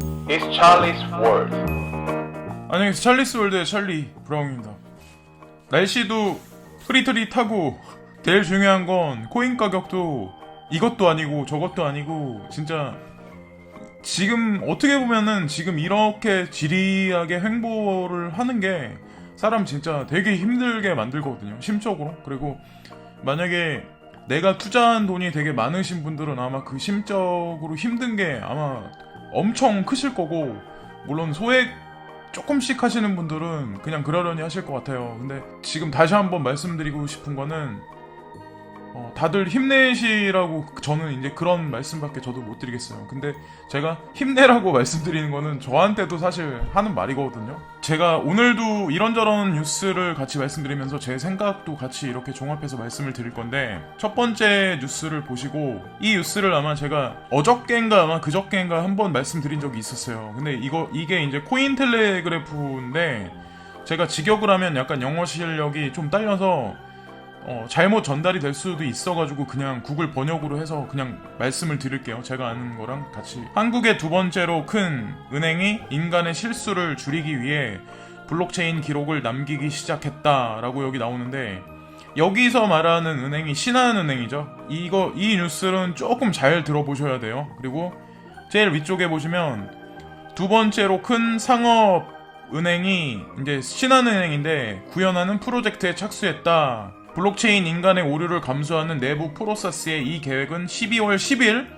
It's Charlie's World. 안녕하세요. 찰리스 월드의 찰리 브라운입니다. 날씨도 흐릿흐릿하고 제일 중요한 건 코인 가격도 이것도 아니고 저것도 아니고 진짜 지금 어떻게 보면은 지금 이렇게 지리하게 횡보를 하는 게 사람 진짜 되게 힘들게 만들거든요. 심적으로. 그리고 만약에 내가 투자한 돈이 되게 많으신 분들은 아마 그 심적으로 힘든 게 아마 엄청 크실 거고, 물론 소액 조금씩 하시는 분들은 그냥 그러려니 하실 것 같아요. 근데 지금 다시 한번 말씀드리고 싶은 거는 다들 힘내시라고, 저는 이제 그런 말씀밖에 저도 못 드리겠어요. 근데 제가 힘내라고 말씀드리는 거는 저한테도 사실 하는 말이거든요. 제가 오늘도 이런저런 뉴스를 같이 말씀드리면서 제 생각도 같이 이렇게 종합해서 말씀을 드릴 건데, 첫 번째 뉴스를 보시고, 이 뉴스를 아마 제가 어저께인가 아마 그저께인가 한번 말씀드린 적이 있었어요. 근데 이게 이제 코인텔레그래프인데, 제가 직역을 하면 약간 영어 실력이 좀 딸려서 잘못 전달이 될 수도 있어가지고 그냥 구글 번역으로 해서 그냥 말씀을 드릴게요. 제가 아는 거랑 같이. 한국의 두 번째로 큰 은행이 인간의 실수를 줄이기 위해 블록체인 기록을 남기기 시작했다라고 여기 나오는데, 여기서 말하는 은행이 신한은행이죠. 이 뉴스는 조금 잘 들어보셔야 돼요. 그리고 제일 위쪽에 보시면 두 번째로 큰 상업 은행이 이제 신한은행인데, 구현하는 프로젝트에 착수했다. 블록체인 인간의 오류를 감수하는 내부 프로세스의 이 계획은 12월 10일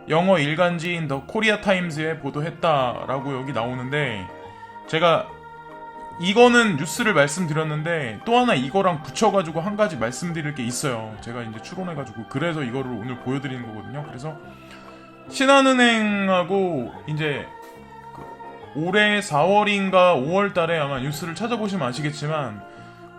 영어 일간지인 더 코리아 타임즈에 보도했다라고 여기 나오는데, 제가 이거는 뉴스를 말씀드렸는데 또 하나 이거랑 붙여가지고 한 가지 말씀드릴 게 있어요. 제가 이제 추론해가지고 그래서 이거를 오늘 보여드리는 거거든요. 그래서 신한은행하고 이제 올해 4월인가 5월 달에 아마 뉴스를 찾아보시면 아시겠지만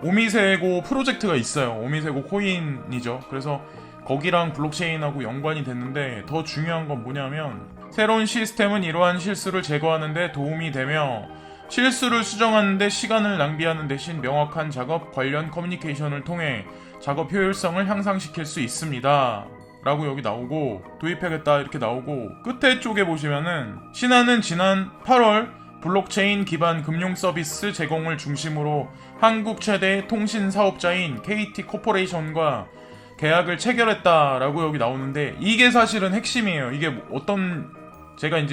오미세고 프로젝트가 있어요. 오미세고 코인이죠. 그래서 거기랑 블록체인하고 연관이 됐는데, 더 중요한 건 뭐냐면 새로운 시스템은 이러한 실수를 제거하는 데 도움이 되며 실수를 수정하는 데 시간을 낭비하는 대신 명확한 작업 관련 커뮤니케이션을 통해 작업 효율성을 향상시킬 수 있습니다. 라고 여기 나오고, 도입하겠다 이렇게 나오고, 끝에 쪽에 보시면은 신한은 지난 8월 블록체인 기반 금융 서비스 제공을 중심으로 한국 최대의 통신 사업자인 KT 코퍼레이션과 계약을 체결했다라고 여기 나오는데, 이게 사실은 핵심이에요. 이게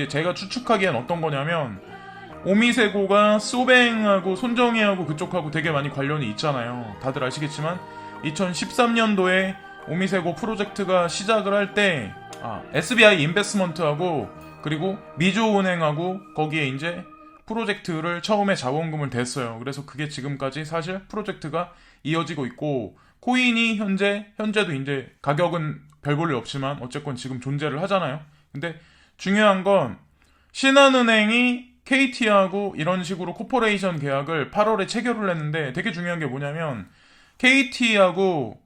제가 추측하기엔 어떤 거냐면, 오미세고가 소뱅하고 손정희하고 그쪽하고 되게 많이 관련이 있잖아요. 다들 아시겠지만 2013년도에 오미세고 프로젝트가 시작을 할 때 SBI 인베스먼트하고 그리고 미주은행하고 거기에 이제 프로젝트를 처음에 자본금을 댔어요. 그래서 그게 지금까지 사실 프로젝트가 이어지고 있고, 코인이 현재도 이제 가격은 별 볼일 없지만 어쨌건 지금 존재를 하잖아요. 근데 중요한 건 신한은행이 KT하고 이런 식으로 코퍼레이션 계약을 8월에 체결을 했는데, 되게 중요한 게 뭐냐면 KT하고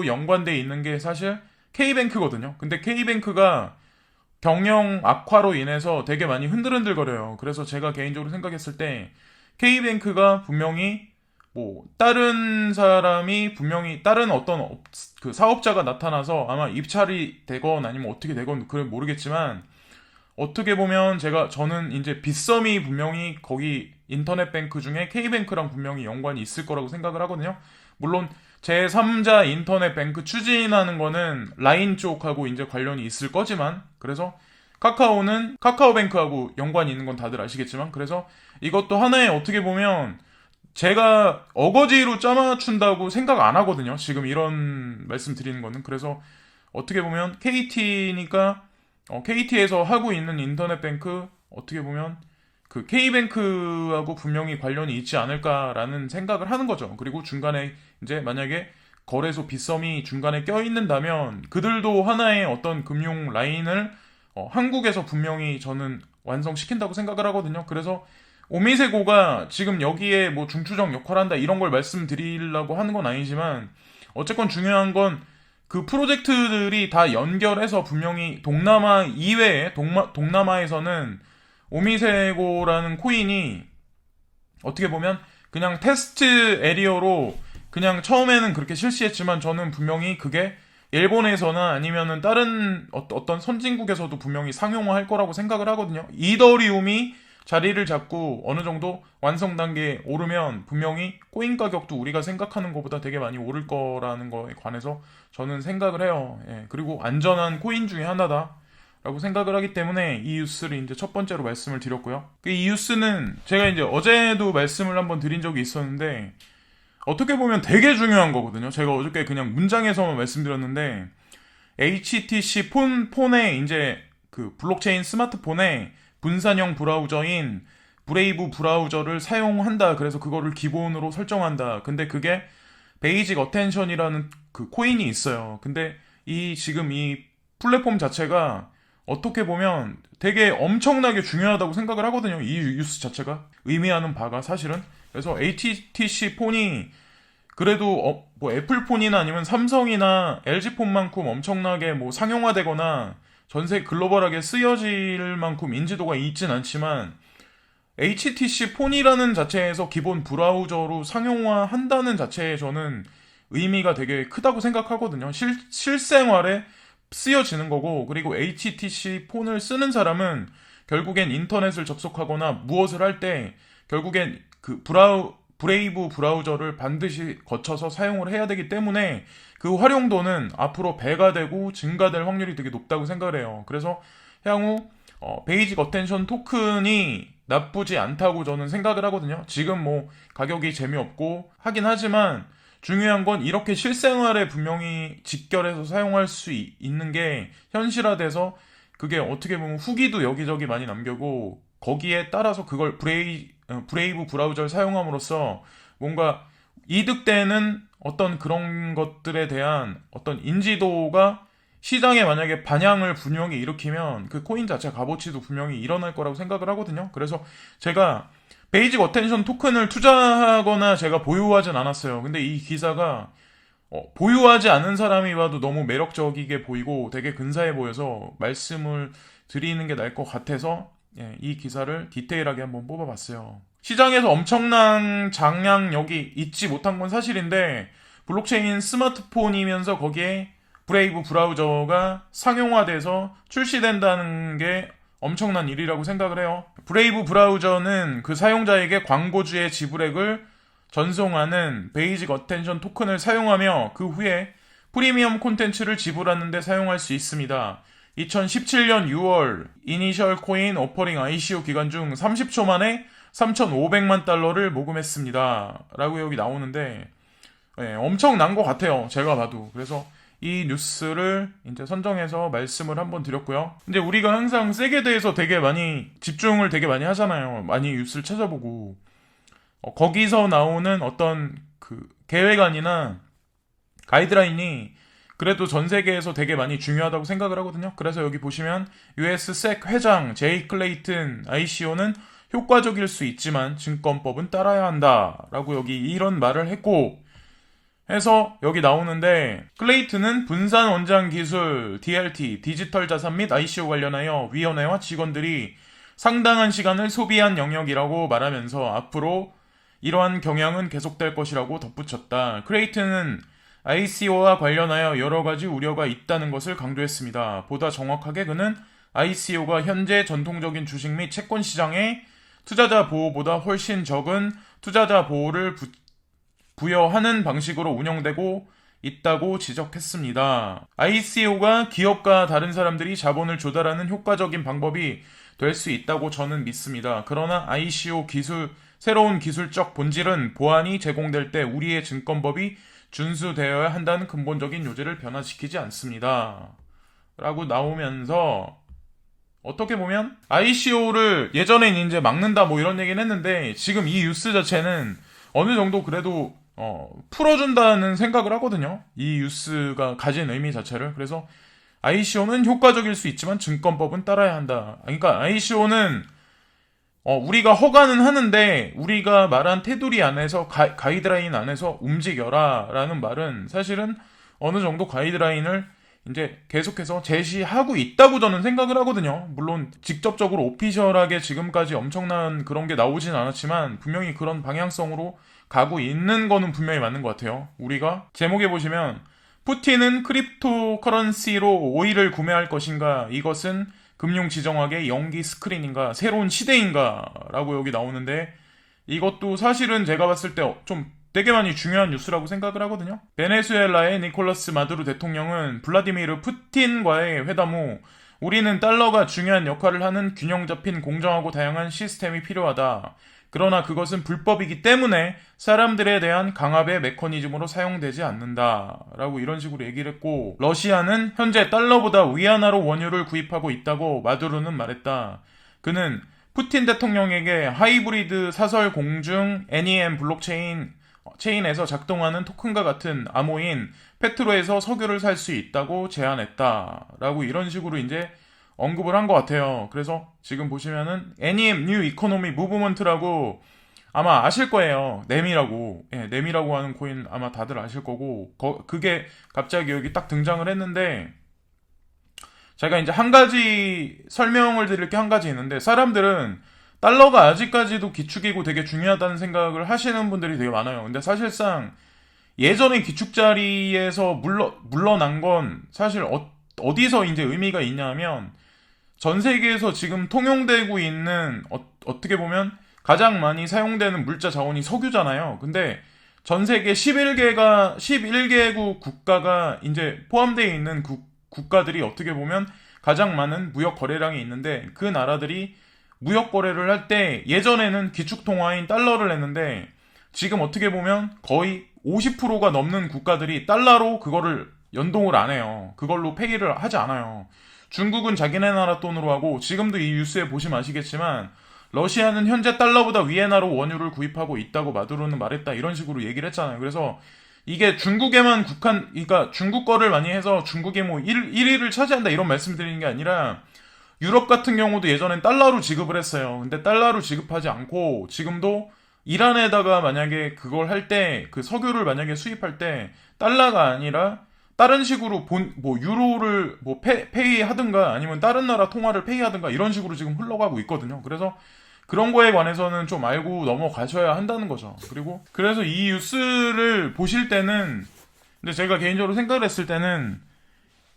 연관돼 있는 게 사실 K뱅크거든요. 근데 K뱅크가 경영 악화로 인해서 되게 많이 흔들흔들거려요. 그래서 제가 개인적으로 생각했을 때 K뱅크가 분명히 다른 어떤 그 사업자가 나타나서 아마 입찰이 되건 아니면 어떻게 되건 그건 모르겠지만, 어떻게 보면 저는 이제 빗썸이 분명히 거기 인터넷 뱅크 중에 K뱅크랑 분명히 연관이 있을 거라고 생각을 하거든요. 물론 제3자 인터넷 뱅크 추진하는 거는 라인 쪽하고 이제 관련이 있을 거지만, 그래서 카카오는 카카오뱅크하고 연관이 있는 건 다들 아시겠지만, 그래서 이것도 하나의 어떻게 보면 제가 어거지로 짜맞춘다고 생각 안 하거든요. 지금 이런 말씀 드리는 거는. 그래서 어떻게 보면 KT니까 KT에서 하고 있는 인터넷 뱅크, 어떻게 보면 그 K뱅크하고 분명히 관련이 있지 않을까라는 생각을 하는 거죠. 그리고 중간에 이제 만약에 거래소 빗썸이 중간에 껴있는다면 그들도 하나의 어떤 금융 라인을 한국에서 분명히 저는 완성시킨다고 생각을 하거든요. 그래서 오미세고가 지금 여기에 중추적 역할을 한다 이런 걸 말씀드리려고 하는 건 아니지만, 어쨌건 중요한 건 그 프로젝트들이 다 연결해서 분명히 동남아 이외에 동남아에서는 오미세고라는 코인이 어떻게 보면 그냥 테스트 에리어로 그냥 처음에는 그렇게 실시했지만, 저는 분명히 그게 일본에서나 아니면은 다른 어떤 선진국에서도 분명히 상용화할 거라고 생각을 하거든요. 이더리움이 자리를 잡고 어느 정도 완성 단계에 오르면 분명히 코인 가격도 우리가 생각하는 것보다 되게 많이 오를 거라는 거에 관해서 저는 생각을 해요. 예, 그리고 안전한 코인 중에 하나다. 라고 생각을 하기 때문에 이 뉴스를 이제 첫 번째로 말씀을 드렸고요. 이 뉴스는 제가 이제 어제도 말씀을 한번 드린 적이 있었는데 어떻게 보면 되게 중요한 거거든요. 제가 어저께 그냥 문장에서만 말씀드렸는데 HTC 폰에 이제 그 블록체인 스마트폰에 분산형 브라우저인 브레이브 브라우저를 사용한다. 그래서 그거를 기본으로 설정한다. 근데 그게 베이직 어텐션이라는 그 코인이 있어요. 근데 지금 이 플랫폼 자체가 어떻게 보면 되게 엄청나게 중요하다고 생각을 하거든요. 이 뉴스 자체가 의미하는 바가 사실은. 그래서 HTC 폰이 그래도 뭐 애플폰이나 아니면 삼성이나 LG폰만큼 엄청나게 뭐 상용화되거나 전세 글로벌하게 쓰여질 만큼 인지도가 있진 않지만 HTC 폰이라는 자체에서 기본 브라우저로 상용화한다는 자체에 저는 의미가 되게 크다고 생각하거든요. 실생활에 쓰여지는 거고, 그리고 HTC 폰을 쓰는 사람은 결국엔 인터넷을 접속하거나 무엇을 할 때 결국엔 그 브레이브 브라우저를 반드시 거쳐서 사용을 해야 되기 때문에 그 활용도는 앞으로 배가 되고 증가될 확률이 되게 높다고 생각을 해요. 그래서 향후 베이직 어텐션 토큰이 나쁘지 않다고 저는 생각을 하거든요. 지금 뭐 가격이 재미없고 하긴 하지만 중요한 건 이렇게 실생활에 분명히 직결해서 사용할 수 있는 게 현실화돼서 그게 어떻게 보면 후기도 여기저기 많이 남겨고 거기에 따라서 그걸 브레이브 브라우저를 사용함으로써 뭔가 이득되는 어떤 그런 것들에 대한 어떤 인지도가 시장에 만약에 반향을 분명히 일으키면 그 코인 자체 값어치도 분명히 일어날 거라고 생각을 하거든요. 그래서 제가 베이직 어텐션 토큰을 투자하거나 제가 보유하진 않았어요. 근데 이 기사가 보유하지 않은 사람이 봐도 너무 매력적이게 보이고 되게 근사해 보여서 말씀을 드리는 게 나을 것 같아서 이 기사를 디테일하게 한번 뽑아봤어요. 시장에서 엄청난 장량력이 있지 못한 건 사실인데 블록체인 스마트폰이면서 거기에 브레이브 브라우저가 상용화돼서 출시된다는 게 엄청난 일이라고 생각을 해요. 브레이브 브라우저는 그 사용자에게 광고주의 지불액을 전송하는 베이직 어텐션 토큰을 사용하며 그 후에 프리미엄 콘텐츠를 지불하는 데 사용할 수 있습니다. 2017년 6월 이니셜 코인 오퍼링 ICO 기간 중 30초 만에 3,500만 달러를 모금했습니다. 라고 여기 나오는데 엄청난 것 같아요. 제가 봐도. 그래서 이 뉴스를 이제 선정해서 말씀을 한번 드렸고요. 이제 우리가 항상 섹에 대해서 되게 많이 집중을 되게 많이 하잖아요. 많이 뉴스를 찾아보고 거기서 나오는 어떤 그 계획안이나 가이드라인이 그래도 전 세계에서 되게 많이 중요하다고 생각을 하거든요. 그래서 여기 보시면 US SEC 회장 제이 클레이튼 ICO는 효과적일 수 있지만 증권법은 따라야 한다라고 여기 이런 말을 했고 해서 여기 나오는데 클레이튼은 분산 원장 기술 DLT 디지털 자산 및 ICO 관련하여 위원회와 직원들이 상당한 시간을 소비한 영역이라고 말하면서 앞으로 이러한 경향은 계속될 것이라고 덧붙였다. 클레이튼은 ICO와 관련하여 여러 가지 우려가 있다는 것을 강조했습니다. 보다 정확하게 그는 ICO가 현재 전통적인 주식 및 채권 시장의 투자자 보호보다 훨씬 적은 투자자 보호를 부여하는 방식으로 운영되고 있다고 지적했습니다. ICO가 기업과 다른 사람들이 자본을 조달하는 효과적인 방법이 될 수 있다고 저는 믿습니다. 그러나 ICO 새로운 기술적 본질은 보안이 제공될 때 우리의 증권법이 준수되어야 한다는 근본적인 요지를 변화시키지 않습니다. 라고 나오면서 어떻게 보면 ICO를 예전엔 이제 막는다 뭐 이런 얘기는 했는데 지금 이 뉴스 자체는 어느 정도 그래도 풀어준다는 생각을 하거든요. 이 뉴스가 가진 의미 자체를. 그래서 ICO는 효과적일 수 있지만 증권법은 따라야 한다. 그러니까 ICO는 우리가 허가는 하는데 우리가 말한 테두리 안에서 가이드라인 안에서 움직여라 라는 말은 사실은 어느 정도 가이드라인을 이제 계속해서 제시하고 있다고 저는 생각을 하거든요. 물론 직접적으로 오피셜하게 지금까지 엄청난 그런 게 나오진 않았지만 분명히 그런 방향성으로 가고 있는 거는 분명히 맞는 것 같아요. 우리가 제목에 보시면 푸틴은 크립토 커런시로 오일을 구매할 것인가? 이것은 금융지정학의 연기 스크린인가? 새로운 시대인가? 라고 여기 나오는데 이것도 사실은 제가 봤을 때 좀 되게 많이 중요한 뉴스라고 생각을 하거든요. 베네수엘라의 니콜라스 마두로 대통령은 블라디미르 푸틴과의 회담 후 우리는 달러가 중요한 역할을 하는 균형 잡힌 공정하고 다양한 시스템이 필요하다. 그러나 그것은 불법이기 때문에 사람들에 대한 강압의 메커니즘으로 사용되지 않는다. 라고 이런 식으로 얘기를 했고, 러시아는 현재 달러보다 위안화로 원유를 구입하고 있다고 마두로는 말했다. 그는 푸틴 대통령에게 하이브리드 사설 공중 NEM 체인에서 작동하는 토큰과 같은 암호인 페트로에서 석유를 살 수 있다고 제안했다. 라고 이런 식으로 이제 언급을 한 것 같아요. 그래서 지금 보시면은 NEM New Economy Movement라고 아마 아실 거예요. 네미라고. 예, 네미라고 하는 코인 아마 다들 아실 거고 그게 갑자기 여기 딱 등장을 했는데 제가 이제 한 가지 설명을 드릴 게 한 가지 있는데 사람들은 달러가 아직까지도 기축이고 되게 중요하다는 생각을 하시는 분들이 되게 많아요. 근데 사실상 예전에 기축 자리에서 물러난 건 사실 어디서 이제 의미가 있냐면 전 세계에서 지금 통용되고 있는 어떻게 보면 가장 많이 사용되는 물자 자원이 석유잖아요. 근데 전 세계 11개국 국가가 이제 포함되어 있는 국가들이 어떻게 보면 가장 많은 무역 거래량이 있는데 그 나라들이 무역 거래를 할 때 예전에는 기축 통화인 달러를 냈는데 지금 어떻게 보면 거의 50%가 넘는 국가들이 달러로 그거를 연동을 안 해요. 그걸로 페이를 하지 않아요. 중국은 자기네 나라 돈으로 하고 지금도 이 뉴스에 보시면 아시겠지만 러시아는 현재 달러보다 위엔화로 원유를 구입하고 있다고 마두로는 말했다. 이런 식으로 얘기를 했잖아요. 그래서 이게 중국에만 그러니까 중국 거를 많이 해서 중국이 뭐 1위를 차지한다 이런 말씀 드리는 게 아니라 유럽 같은 경우도 예전엔 달러로 지급을 했어요. 근데 달러로 지급하지 않고 지금도 이란에다가 만약에 그걸 할 때 그 석유를 만약에 수입할 때 달러가 아니라 다른 식으로 유로를 페이하든가 아니면 다른 나라 통화를 페이하든가 이런 식으로 지금 흘러가고 있거든요. 그래서 그런 거에 관해서는 좀 알고 넘어가셔야 한다는 거죠. 그리고 그래서 이 뉴스를 보실 때는 근데 제가 개인적으로 생각을 했을 때는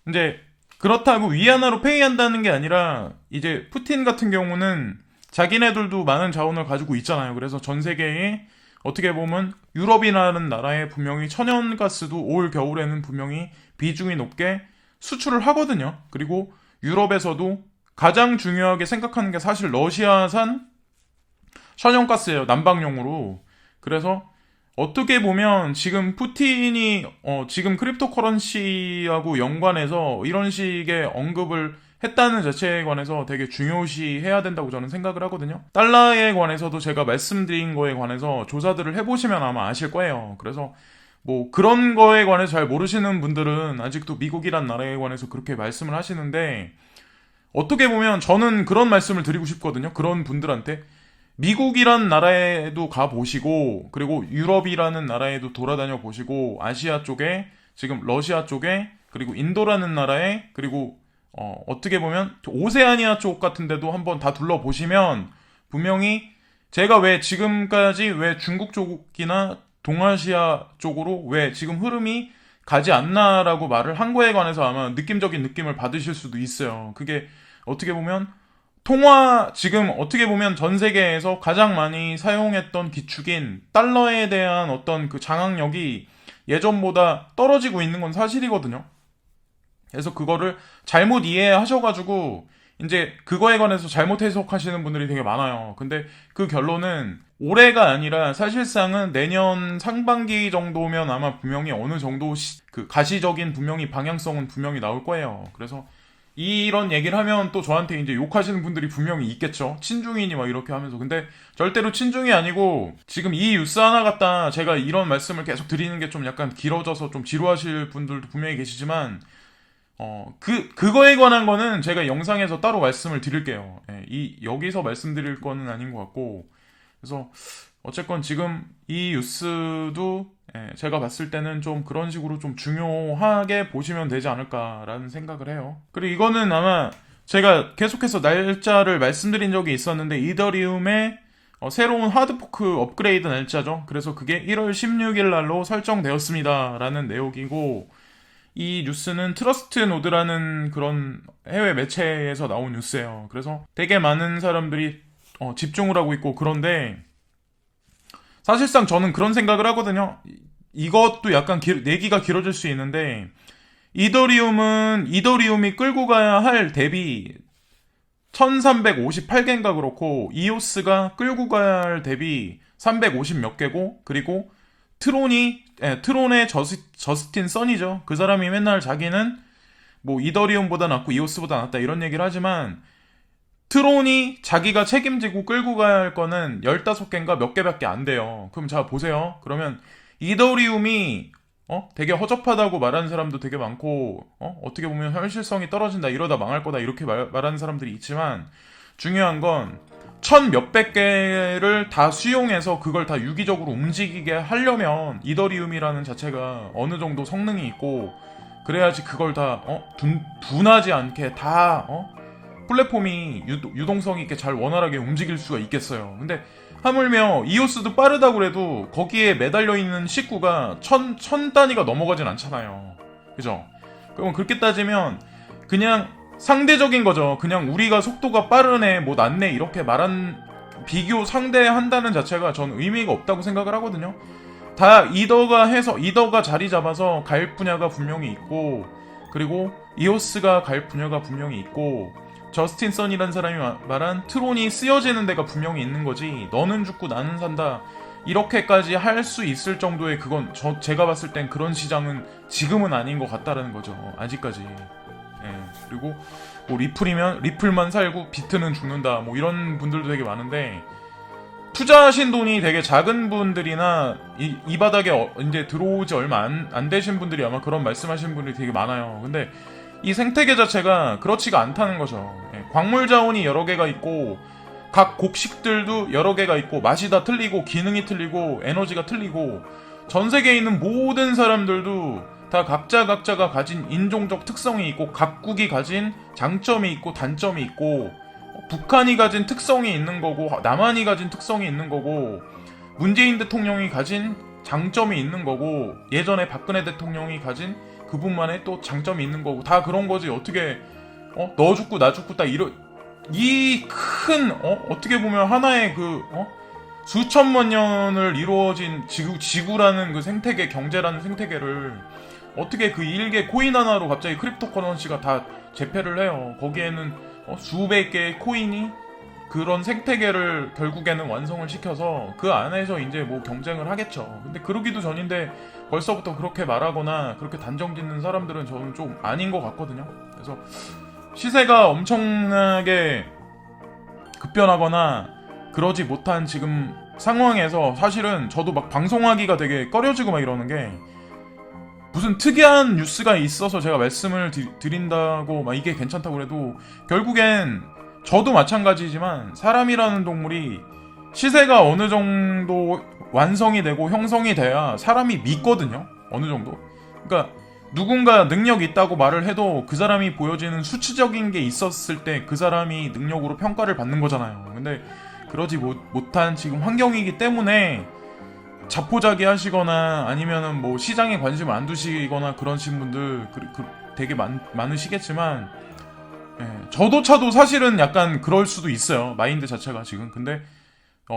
이제 그렇다고 위안화로 페이한다는 게 아니라 이제 푸틴 같은 경우는 자기네들도 많은 자원을 가지고 있잖아요. 그래서 전 세계에 어떻게 보면 유럽이라는 나라에 분명히 천연가스도 올 겨울에는 분명히 비중이 높게 수출을 하거든요. 그리고 유럽에서도 가장 중요하게 생각하는 게 사실 러시아산 천연가스예요. 난방용으로. 그래서 어떻게 보면 지금 푸틴이 지금 크립토 커런시하고 연관해서 이런 식의 언급을 했다는 자체에 관해서 되게 중요시해야 된다고 저는 생각을 하거든요. 달러에 관해서도 제가 말씀드린 거에 관해서 조사들을 해보시면 아마 아실 거예요. 그래서 뭐 그런 거에 관해서 잘 모르시는 분들은 아직도 미국이란 나라에 관해서 그렇게 말씀을 하시는데 어떻게 보면 저는 그런 말씀을 드리고 싶거든요. 그런 분들한테 미국이란 나라에도 가보시고 그리고 유럽이라는 나라에도 돌아다녀 보시고 아시아 쪽에 지금 러시아 쪽에 그리고 인도라는 나라에 그리고 어떻게 보면 오세아니아 쪽 같은 데도 한번 다 둘러보시면 분명히 제가 왜 지금까지 왜 중국 쪽이나 동아시아 쪽으로 왜 지금 흐름이 가지 않나라고 말을 한 거에 관해서 아마 느낌적인 느낌을 받으실 수도 있어요. 그게 어떻게 보면 지금 어떻게 보면 전 세계에서 가장 많이 사용했던 기축인 달러에 대한 어떤 그 장악력이 예전보다 떨어지고 있는 건 사실이거든요. 그래서 그거를 잘못 이해하셔가지고 이제 그거에 관해서 잘못 해석하시는 분들이 되게 많아요. 근데 그 결론은 올해가 아니라 사실상은 내년 상반기 정도면 아마 분명히 어느 정도 그 가시적인 분명히 방향성은 분명히 나올 거예요. 그래서 이런 얘기를 하면 또 저한테 이제 욕하시는 분들이 분명히 있겠죠. 친중이니 막 이렇게 하면서. 근데 절대로 친중이 아니고 지금 이 뉴스 하나 갖다 제가 이런 말씀을 계속 드리는 게 좀 약간 길어져서 좀 지루하실 분들도 분명히 계시지만 그거에 관한 거는 제가 영상에서 따로 말씀을 드릴게요. 예, 여기서 말씀드릴 거는 아닌 것 같고. 그래서 어쨌건 지금 이 뉴스도 제가 봤을 때는 좀 그런 식으로 좀 중요하게 보시면 되지 않을까라는 생각을 해요. 그리고 이거는 아마 제가 계속해서 날짜를 말씀드린 적이 있었는데 이더리움의 새로운 하드포크 업그레이드 날짜죠. 그래서 그게 1월 16일 날로 설정되었습니다 라는 내용이고 이 뉴스는 트러스트 노드라는 그런 해외 매체에서 나온 뉴스예요. 그래서 되게 많은 사람들이 집중을 하고 있고, 그런데 사실상 저는 그런 생각을 하거든요. 이것도 약간 내기가 길어질 수 있는데, 이더리움이 끌고 가야 할 대비 1358개인가 그렇고, 이오스가 끌고 가야 할 대비 350 몇 개고, 그리고 트론의 저스틴 선이죠. 그 사람이 맨날 자기는 뭐 이더리움보다 낫고 이오스보다 낫다 이런 얘기를 하지만, 트론이 자기가 책임지고 끌고 가야 할 거는 15개인가 몇 개밖에 안 돼요. 그럼 자 보세요. 그러면 이더리움이 되게 허접하다고 말하는 사람도 되게 많고, 어떻게 보면 현실성이 떨어진다, 이러다 망할 거다, 이렇게 말하는 사람들이 있지만, 중요한 건 1000몇백 개를 다 수용해서 그걸 다 유기적으로 움직이게 하려면 이더리움이라는 자체가 어느 정도 성능이 있고, 그래야지 그걸 다 둔하지 않게 다 플랫폼이 유동성 있게 잘 원활하게 움직일 수가 있겠어요. 근데 하물며 이오스도 빠르다고 그래도 거기에 매달려 있는 식구가 천 단위가 넘어가진 않잖아요. 그죠? 그럼 그렇게 따지면 그냥 상대적인 거죠. 그냥 우리가 속도가 빠르네, 뭐 낫네, 이렇게 비교 상대한다는 자체가 전 의미가 없다고 생각을 하거든요. 다 이더가 자리 잡아서 갈 분야가 분명히 있고, 그리고 이오스가 갈 분야가 분명히 있고, 저스틴 선이라는 사람이 말한 트론이 쓰여지는 데가 분명히 있는 거지, 너는 죽고 나는 산다 이렇게까지 할 수 있을 정도의, 그건 제가 봤을 땐 그런 시장은 지금은 아닌 것 같다라는 거죠. 아직까지. 예. 그리고 뭐 리플만 살고 비트는 죽는다, 뭐 이런 분들도 되게 많은데, 투자하신 돈이 되게 작은 분들이나 이 바닥에 이제 들어오지 얼마 안 되신 분들이 아마 그런 말씀하시는 분들이 되게 많아요. 근데 이 생태계 자체가 그렇지가 않다는 거죠. 광물 자원이 여러 개가 있고, 각 곡식들도 여러 개가 있고, 맛이 다 틀리고, 기능이 틀리고, 에너지가 틀리고, 전 세계에 있는 모든 사람들도 다 각자가 가진 인종적 특성이 있고, 각국이 가진 장점이 있고 단점이 있고, 북한이 가진 특성이 있는 거고, 남한이 가진 특성이 있는 거고, 문재인 대통령이 가진 장점이 있는 거고, 예전에 박근혜 대통령이 가진 그분만의 또 장점이 있는 거고, 다 그런 거지. 어떻게 너 죽고 나 죽고 딱 이 큰 어떻게 보면 하나의 수천만 년을 이루어진 지구라는 그 생태계, 경제라는 생태계를 어떻게 그 일개 코인 하나로 갑자기 크립토커런시가 다 재패를 해요. 거기에는 수백 개의 코인이 그런 생태계를 결국에는 완성을 시켜서 그 안에서 이제 뭐 경쟁을 하겠죠. 근데 그러기도 전인데 벌써부터 그렇게 말하거나 그렇게 단정 짓는 사람들은 저는 좀 아닌 것 같거든요. 그래서 시세가 엄청나게 급변하거나 그러지 못한 지금 상황에서 사실은 저도 막 방송하기가 되게 꺼려지고 막 이러는 게, 무슨 특이한 뉴스가 있어서 제가 말씀을 드린다고 막 이게 괜찮다고 그래도 결국엔 저도 마찬가지지만 사람이라는 동물이 시세가 어느 정도 완성이 되고 형성이 돼야 사람이 믿거든요. 어느 정도. 그러니까 누군가 능력이 있다고 말을 해도 그 사람이 보여지는 수치적인 게 있었을 때 그 사람이 능력으로 평가를 받는 거잖아요. 근데 그러지 못한 지금 환경이기 때문에 자포자기 하시거나 아니면은 뭐 시장에 관심을 안 두시거나 그러신 분들 되게 많으시겠지만, 저도 사실은 약간 그럴 수도 있어요. 마인드 자체가 지금. 근데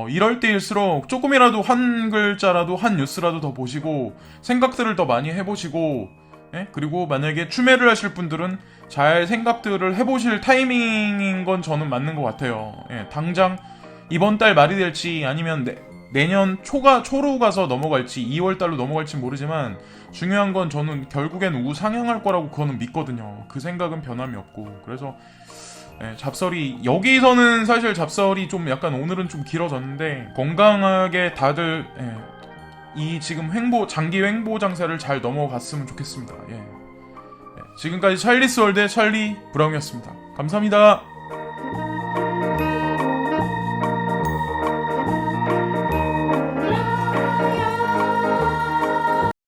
이럴 때일수록 조금이라도 한 글자라도 한 뉴스라도 더 보시고 생각들을 더 많이 해보시고, 그리고 만약에 추매를 하실 분들은 잘 생각들을 해보실 타이밍인 건 저는 맞는 것 같아요. 당장 이번 달 말이 될지 아니면 내년 초로 가서 넘어갈지 2월 달로 넘어갈지 모르지만, 중요한 건 저는 결국엔 우상향할 거라고 그거는 믿거든요. 그 생각은 변함이 없고. 그래서 잡설이 여기서는 사실 잡설이 좀 약간 오늘은 좀 길어졌는데, 건강하게 다들 이 지금 장기 횡보 장세를 잘 넘어갔으면 좋겠습니다. 지금까지 찰리스 월드의 찰리 브라운이었습니다. 감사합니다.